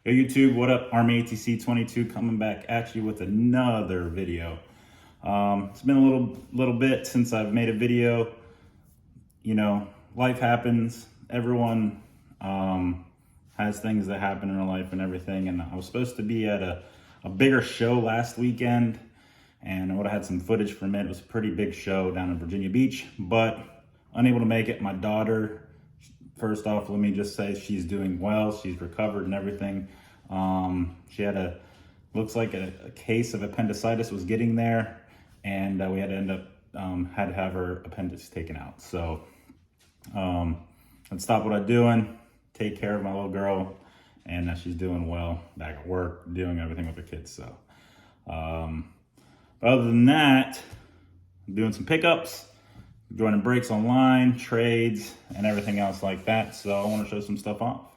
Yo YouTube, what up? Army ATC 22 coming back at you with another video. It's been a little bit since I've made a video. You know, life happens. Everyone has things that happen in their life and everything. And I was supposed to be at a bigger show last weekend, and I would have had some footage from it. It was a pretty big show down in Virginia Beach, but unable to make it. My daughter, first off, let me just say she's doing well. She's recovered and everything. She had looks like a case of appendicitis was getting there, and we had to end up, had to have her appendix taken out. So let's stop what I'm doing, take care of my little girl, and she's doing well, back at work, doing everything with the kids. So other than that, I'm doing some pickups, joining breaks online, trades, and everything else like that. So I want to show some stuff off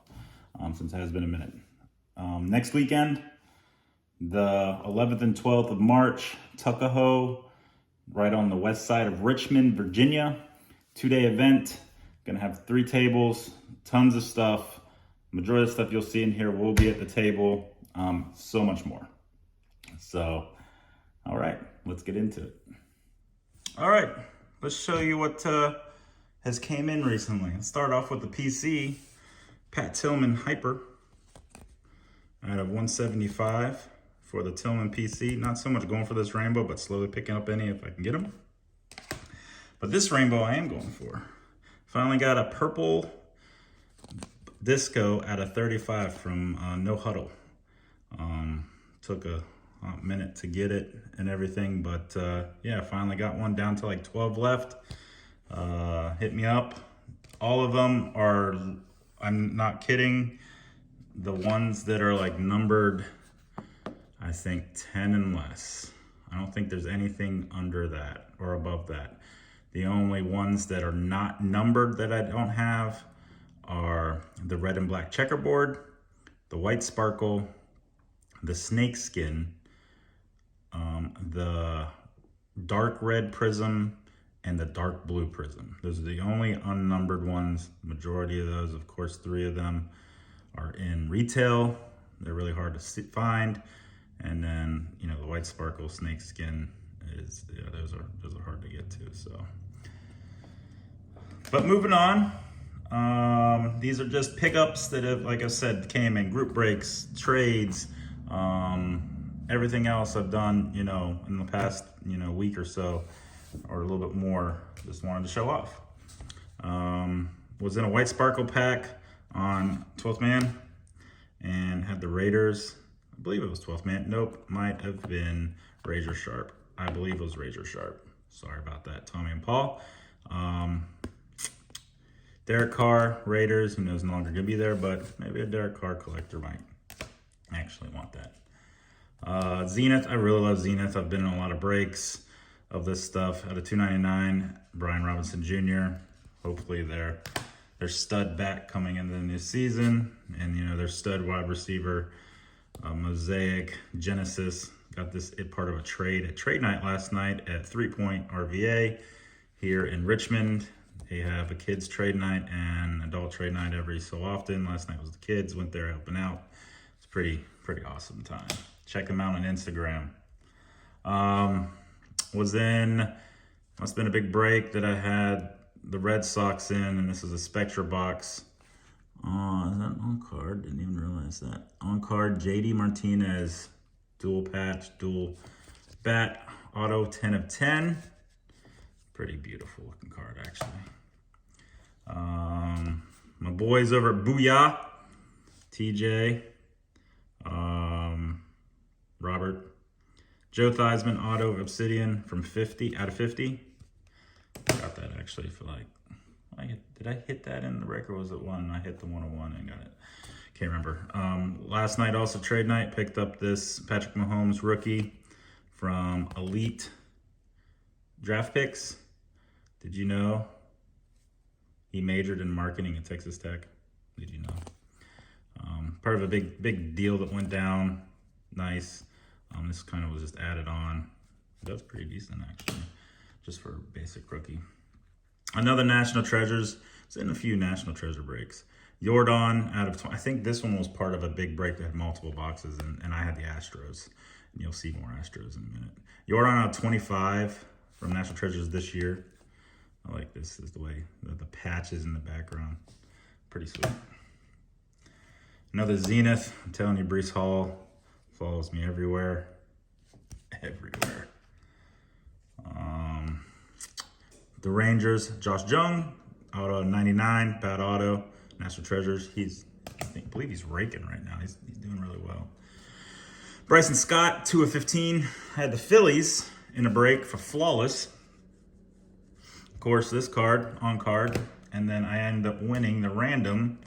since it has been a minute. Next weekend, the 11th and 12th of March, Tuckahoe, right on the west side of Richmond, Virginia. 2-day event. Gonna have 3 tables, tons of stuff. Majority of the stuff you'll see in here will be at the table. So much more. So, all right, let's get into it. All right, let's show you what has came in recently. Let's start off with the PC, Pat Tillman Hyper. Out of 175 for the Tillman PC. Not so much going for this rainbow, but slowly picking up any if I can get them. But this rainbow I am going for. Finally got a purple disco out of 35 from No Huddle. Took a minute to get it and everything, but yeah, finally got one down to like 12 left. Hit me up. All of them are, I'm not kidding, the ones that are like numbered, I think 10 and less. I don't think there's anything under that or above that. The only ones that are not numbered that I don't have are the red and black checkerboard, the white sparkle, the snake skin, the dark red prism, and the dark blue prism. Those are the only unnumbered ones. The majority of those, of course, 3 of them are in retail. They're really hard to find. And then, you know, the white sparkle snake skin is, yeah, those are hard to get to. So, but moving on, these are just pickups that have, like I said, came in group breaks, trades, everything else I've done, you know, in the past, you know, week or so, or a little bit more. Just wanted to show off. Was in a white sparkle pack on 12th man and had the Raiders. I believe it was 12th man. Nope, might have been Razor Sharp. I believe it was Razor Sharp. Sorry about that, Tommy and Paul. Derek Carr, Raiders, who knows, no longer gonna be there, but maybe a Derek Carr collector might actually want that. Zenith, I really love Zenith. I've been in a lot of breaks of this stuff. Out of 299, Brian Robinson Jr. Hopefully their stud back coming into the new season, and you know, their stud wide receiver, Mosaic Genesis, got this part of a trade at trade night last night at Point RVA here in Richmond. They have a kids trade night and adult trade night every so often. Last night was the kids, went there helping out. It's pretty awesome time. Check them out on Instagram. Must have been a big break that I had the Red Sox in, and this is a Spectra box. Is that on card? Didn't even realize that. On card, JD Martinez, dual patch, dual bat, auto 10 of 10. Pretty beautiful looking card, actually. My boys over at Booyah, TJ, Robert, Joe Theismann, auto of Obsidian from 50 out of 50. Got that actually for like, did I hit that in the break or was it 1? I hit the 101 and got it. Can't remember. Last night also trade night, picked up this Patrick Mahomes rookie from Elite Draft Picks. Did you know he majored in marketing at Texas Tech? Did you know? Part of a big deal that went down. Nice. This kind of was just added on. That's pretty decent actually, just for a basic rookie. Another National Treasures. It's in a few National Treasure breaks. Jordan out of 20. I think this one was part of a big break that had multiple boxes, and I had the Astros. And you'll see more Astros in a minute. Jordan out of 25 from National Treasures this year. I like this, is the way the patches in the background. Pretty sweet. Another Zenith. I'm telling you, Brees Hall follows me everywhere. Everywhere. The Rangers, Josh Jung, auto 99, bad auto. National Treasures, I believe he's raking right now. He's doing really well. Bryson Scott, 2 of 15. Had the Phillies in a break for flawless. Of course, this card, on card. And then I ended up winning the random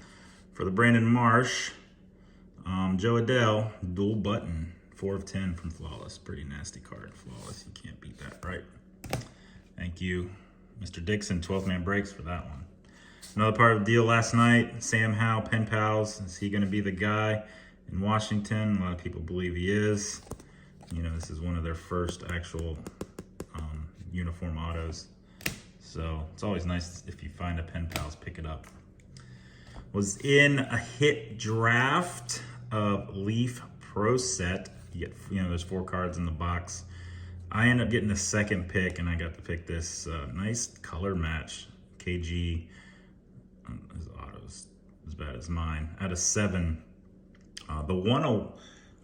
for the Brandon Marsh, Joe Adele, dual button, 4 of 10 from flawless. Pretty nasty card, flawless. You can't beat that, right? Thank you, Mr. Dixon, 12-man breaks for that one. Another part of the deal last night, Sam Howell, Pen Pals. Is he going to be the guy in Washington? A lot of people believe he is. You know, this is one of their first actual uniform autos. So it's always nice if you find a Pen Pals, pick it up. Was in a hit draft of Leaf Pro Set. You know, there's 4 cards in the box. I ended up getting the second pick, and I got to pick this nice color match. KG, his auto's as bad as mine. Out of 7. The 1,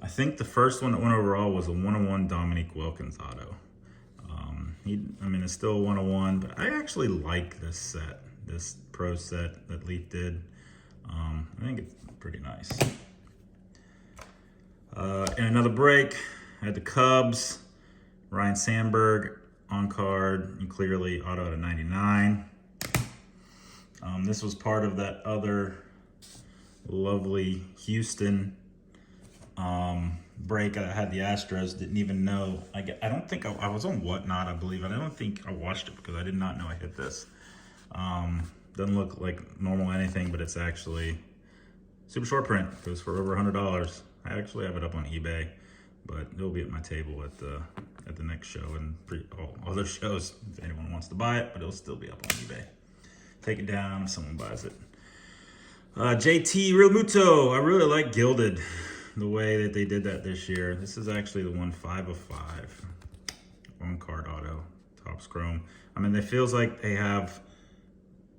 I think the first one that went overall was a 101 Dominique Wilkins auto. It's still a 101, but I actually like this set, this Pro Set that Leaf did. I think it's pretty nice. In another break, I had the Cubs, Ryan Sandberg on card, and clearly auto out of 99. This was part of that other lovely Houston break. I had the Astros, didn't even know. I don't think I was on Whatnot, I believe. I don't think I watched it because I did not know I hit this. Doesn't look like normal anything, but it's actually super short print. It goes for over $100. I actually have it up on eBay, but it'll be at my table at the next show and all other shows if anyone wants to buy it, but it'll still be up on eBay. Take it down if someone buys it. JT Realmuto. I really like Gilded, the way that they did that this year. This is actually the one 5 of 5. On card auto, Topps Chrome. It feels like they have,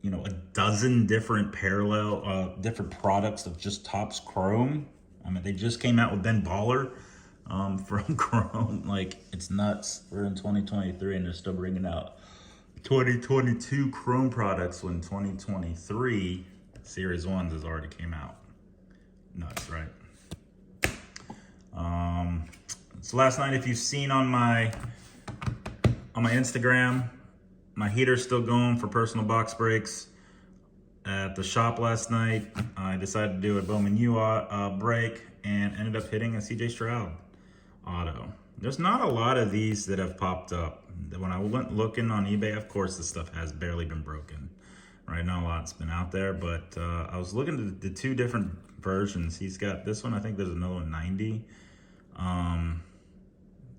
you know, a dozen different different products of just Topps Chrome. They just came out with Ben Baller from Chrome. Like, it's nuts. We're in 2023 and they're still bringing out 2022 Chrome products when 2023 Series 1s has already came out. Nuts, right? So last night, if you've seen on my Instagram, my heater's still going for personal box breaks. At the shop last night, I decided to do a Bowman U break and ended up hitting a CJ Stroud auto. There's not a lot of these that have popped up. When I went looking on eBay, of course, this stuff has barely been broken. Right, not a lot's been out there, but I was looking at the 2 different versions. He's got this one, I think there's another one, 90.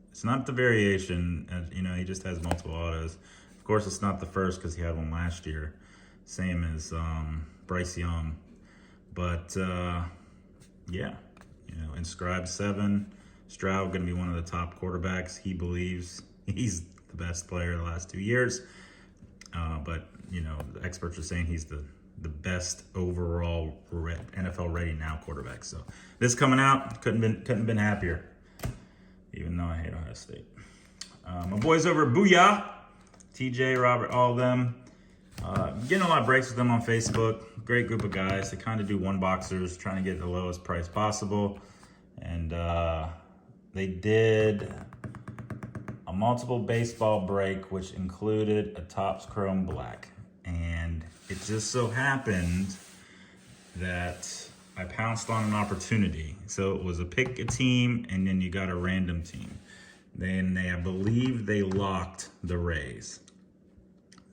It's not the variation, you know, he just has multiple autos. Of course, it's not the first because he had one last year. Same as Bryce Young. But, yeah, you know, inscribed 7. Stroud going to be one of the top quarterbacks. He believes he's the best player the last 2 years. But, you know, the experts are saying he's the best overall NFL ready now quarterback. So this coming out, couldn't been happier, even though I hate Ohio State. My boys over at Booyah, TJ, Robert, all of them. Getting a lot of breaks with them on Facebook. Great group of guys. They kind of do one boxers, trying to get the lowest price possible. And they did a multiple baseball break, which included a Topps Chrome Black. And it just so happened that I pounced on an opportunity. So it was a pick a team, and then you got a random team. Then I believe they locked the Rays.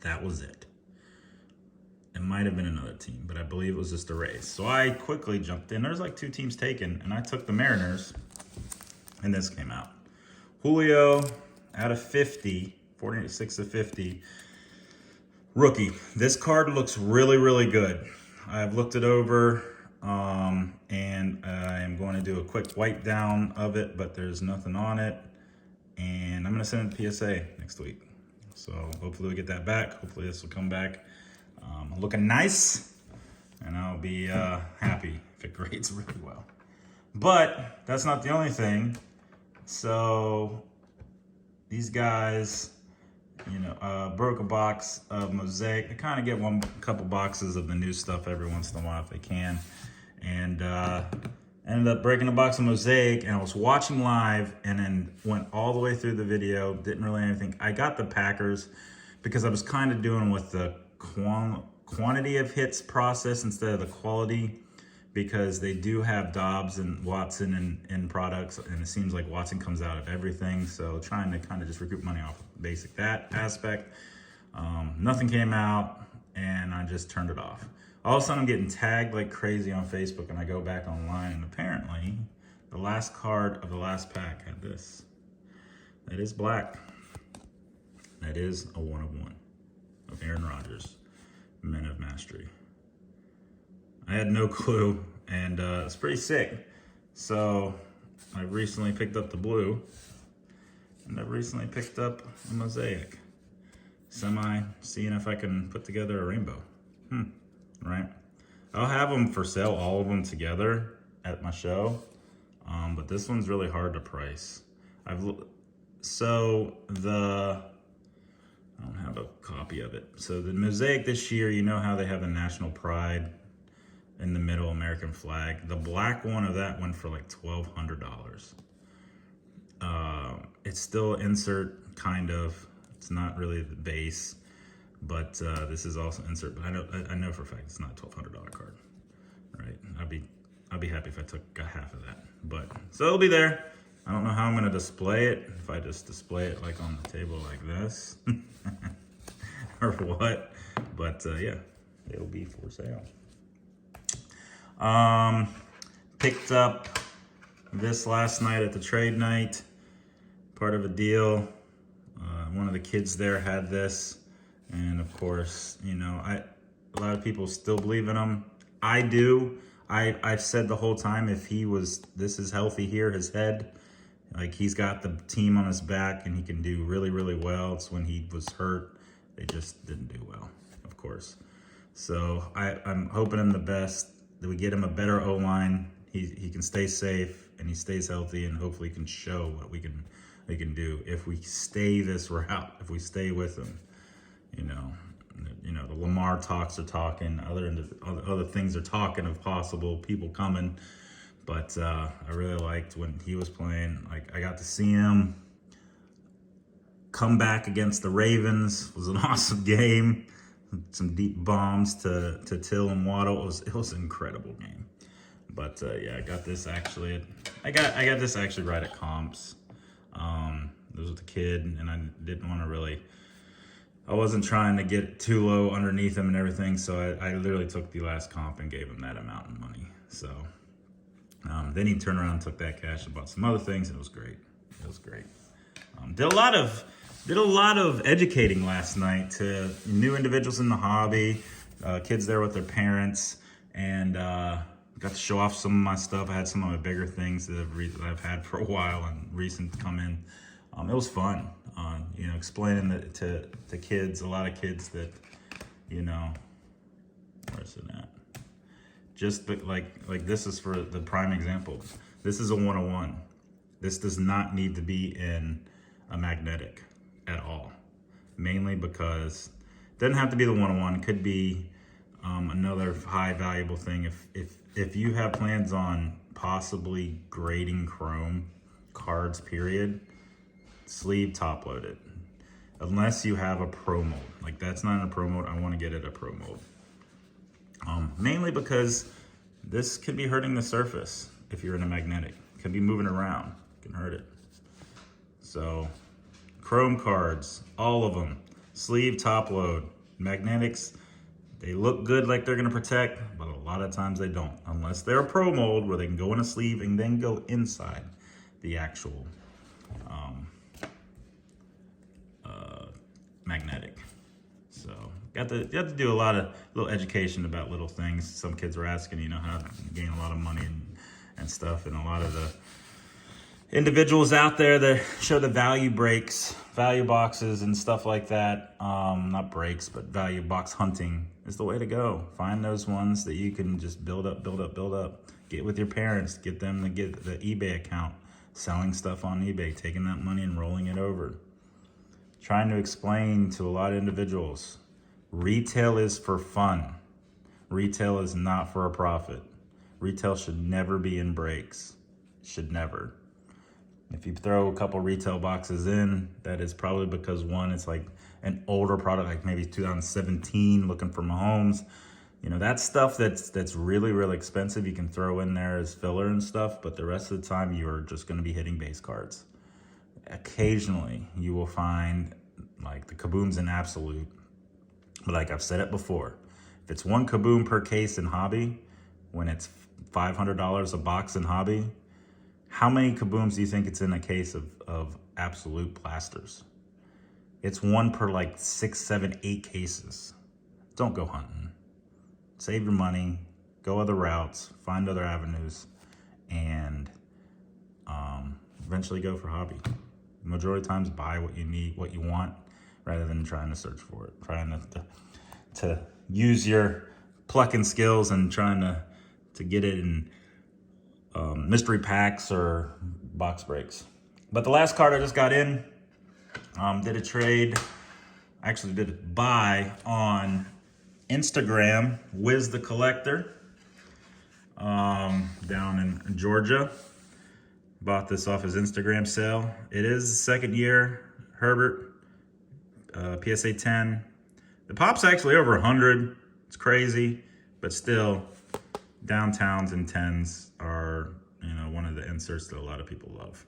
That was it. It might have been another team, but I believe it was just the Rays. So I quickly jumped in. There's like 2 teams taken, and I took the Mariners, and this came out. Julio out of 50, 46 of 50. Rookie. This card looks really, really good. I've looked it over, and I am going to do a quick wipe down of it, but there's nothing on it. And I'm gonna send it to PSA next week. So hopefully we get that back. Hopefully this will come back looking nice, and I'll be happy if it grades really well. But that's not the only thing. So these guys, you know, broke a box of Mosaic. They kind of get a couple boxes of the new stuff every once in a while if they can. And ended up breaking a box of Mosaic, and I was watching live and then went all the way through the video. Didn't really anything. I got the Packers because I was kind of doing with the quantity of hits process instead of the quality, because they do have Dobbs and Watson in products, and it seems like Watson comes out of everything. So trying to kind of just recoup money off basic that aspect. Nothing came out, and I just turned it off. All of a sudden I'm getting tagged like crazy on Facebook, and I go back online, and apparently the last card of the last pack had this. That is black. That is a 1 of 1 of Aaron Rodgers, Men of Mastery. I had no clue, and it's pretty sick. So I recently picked up the blue, and I recently picked up a Mosaic. Seeing if I can put together a rainbow. Right? I'll have them for sale, all of them together at my show. But this one's really hard to price. I don't have a copy of it. So the Mosaic this year, you know how they have the national pride in the middle, American flag. The black one of that went for like $1,200. It's still insert, kind of. It's not really the base, but this is also insert. But I know for a fact it's not a $1,200 card, right? I'd be happy if I got half of that. But so it'll be there. I don't know how I'm gonna display it. If I just display it like on the table like this, or what? But yeah, it'll be for sale. Picked up this last night at the trade night, part of a deal. One of the kids there had this, and of course, you know, a lot of people still believe in him. I do. I've said the whole time, if this is healthy here, his head, like he's got the team on his back and he can do really, really well. It's when he was hurt, they just didn't do well, of course. So I'm hoping him the best, that we get him a better O-line. He can stay safe and he stays healthy, and hopefully can show what we can do if we stay this route, if we stay with him. You know, the Lamar talks are talking, other things are talking of possible people coming. But I really liked when he was playing. Like, I got to see him come back against the Ravens. It was an awesome game. Some deep bombs to Till and Waddle. It was an incredible game. But yeah, I got this actually. I got this actually right at comps. This was a kid, and I didn't want to really. I wasn't trying to get too low underneath him and everything, so I literally took the last comp and gave him that amount of money. So then he turned around and took that cash and bought some other things, and it was great. It was great. Did a lot of educating last night to new individuals in the hobby, kids there with their parents, and got to show off some of my stuff. I had some of my bigger things that I've had for a while and recent come in. It was fun, you know, explaining to kids, a lot of kids that, you know, where's it at? Just like this is for the prime example. This is a 101. This does not need to be in a magnetic at all. Mainly because it doesn't have to be the 101. It could be another high valuable thing. If you have plans on possibly grading chrome cards, period, sleeve top loaded. Unless you have a pro mold. Like, that's not in a pro mold. I want to get it a pro mold. Mainly because this could be hurting the surface if you're in a magnetic. It could be moving around. It can hurt it. So, chrome cards, all of them. Sleeve top load. Magnetics, they look good like they're going to protect, but a lot of times they don't. Unless they're a pro mold where they can go in a sleeve and then go inside the actual magnetic. So You have to do a lot of little education about little things. Some kids were asking, how to gain a lot of money and stuff, and a lot of the individuals out there that show the value boxes and stuff like that. Not breaks, but value box hunting is the way to go. Find those ones that you can just build up. Get with your parents, get them to get the eBay account, selling stuff on eBay, taking that money and rolling it over. Trying to explain to a lot of individuals, retail is for fun. Retail is not for a profit. Retail should never be in breaks. Should never. If you throw a couple retail boxes in, that is probably because one, it's like an older product, like maybe 2017, looking for Mahomes. That stuff that's really, really expensive, you can throw in there as filler and stuff, but the rest of the time you're just gonna be hitting base cards. Occasionally you will find like the kabooms in absolute, but like I've said it before, if it's one kaboom per case in hobby, when it's $500 a box in hobby, how many kabooms do you think it's in a case of absolute blasters? It's one per like 6, 7, 8 cases. Don't go hunting. Save your money, go other routes, find other avenues, and eventually go for hobby. The majority of times, buy what you need, what you want, rather than trying to search for it. Trying to use your plucking skills and trying to get it in mystery packs or box breaks. But the last card I just got in, did a trade, actually did a buy on Instagram, Wiz the Collector, down in Georgia. Bought this off his Instagram sale. It is second year Herbert, PSA 10. The pop's actually over 100. It's crazy, but still, downtowns and 10s are, one of the inserts that a lot of people love.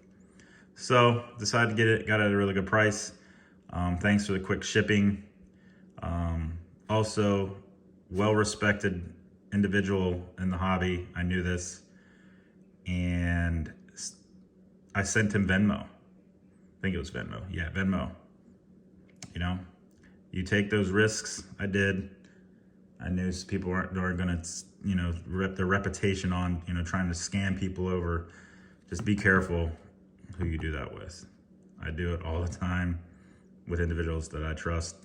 So decided to get it, got it at a really good price. Thanks for the quick shipping. Also, well-respected individual in the hobby. I knew this, and I sent him Venmo. I think it was Venmo. Yeah, Venmo. You take those risks. I did. I knew people aren't going to, rep their reputation on, trying to scam people over. Just be careful who you do that with. I do it all the time with individuals that I trust.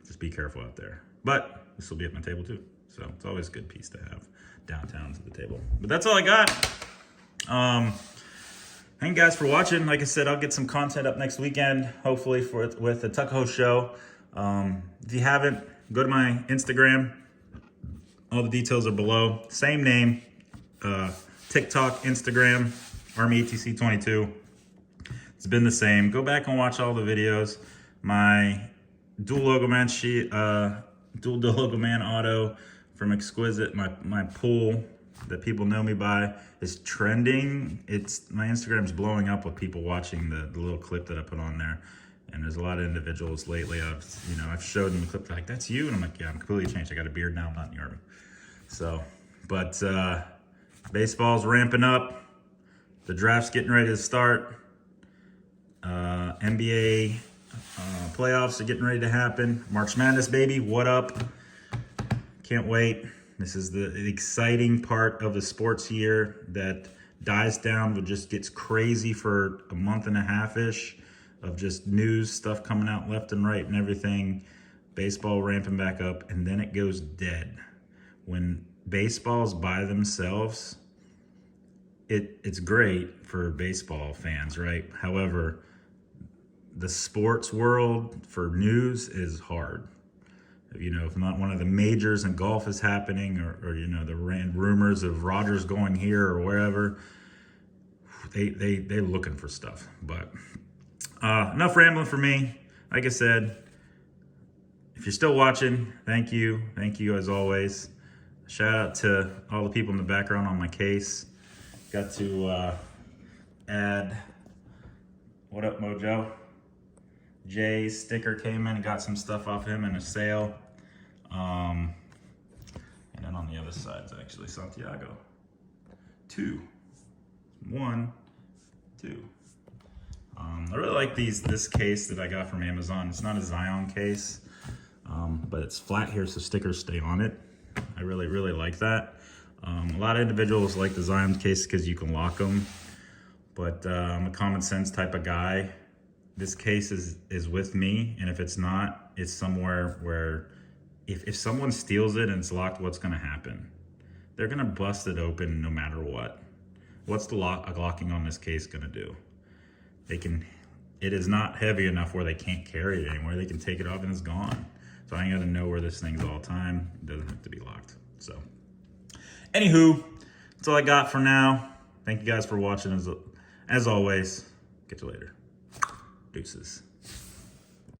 Just be careful out there. But this will be at my table too. So it's always a good piece to have downtowns at the table. But that's all I got. Thank you guys for watching. Like I said, I'll get some content up next weekend, hopefully with the Tuckahoe Show. If you haven't, go to my Instagram. All the details are below. Same name, TikTok, Instagram, ArmyATC22. It's been the same. Go back and watch all the videos. My dual logo man auto from Exquisite, my pool that people know me by, is trending. My Instagram's blowing up with people watching the little clip that I put on there. And there's a lot of individuals lately, I've showed them the clip, they're like, that's you? And I'm like, yeah, I'm completely changed. I got a beard now, I'm not in the Army. So, but baseball's ramping up. The draft's getting ready to start. NBA playoffs are getting ready to happen. March Madness, baby, what up? Can't wait. This is the exciting part of the sports year that dies down, but just gets crazy for a month and a half-ish of just news stuff coming out left and right and everything. Baseball ramping back up, and then it goes dead. When baseball's by themselves, it's great for baseball fans, right? However, the sports world for news is hard. If not one of the majors and golf is happening, or the rumors of Rogers going here or wherever, they're looking for stuff. But enough rambling for me. Like I said, if you're still watching, thank you as always. Shout out to all the people in the background on my case. Got to add, what up, Mojo? Jay's sticker came in and got some stuff off him in a sale. And then on the other side is actually Santiago. 2. 1, 2. I really like this case that I got from Amazon. It's not a Zion case. but it's flat here so stickers stay on it. I really like that. A lot of individuals like the Zion case because you can lock them, but I'm a common sense type of guy. This case is with me, and if it's not, it's somewhere where if someone steals it and it's locked, what's gonna happen? They're gonna bust it open no matter what. What's the locking on this case gonna do? It is not heavy enough where they can't carry it anymore. They can take it off and it's gone. So I gotta know where this thing's all the time. It doesn't have to be locked. So, anywho, that's all I got for now. Thank you guys for watching as always. Catch you later. Deuces.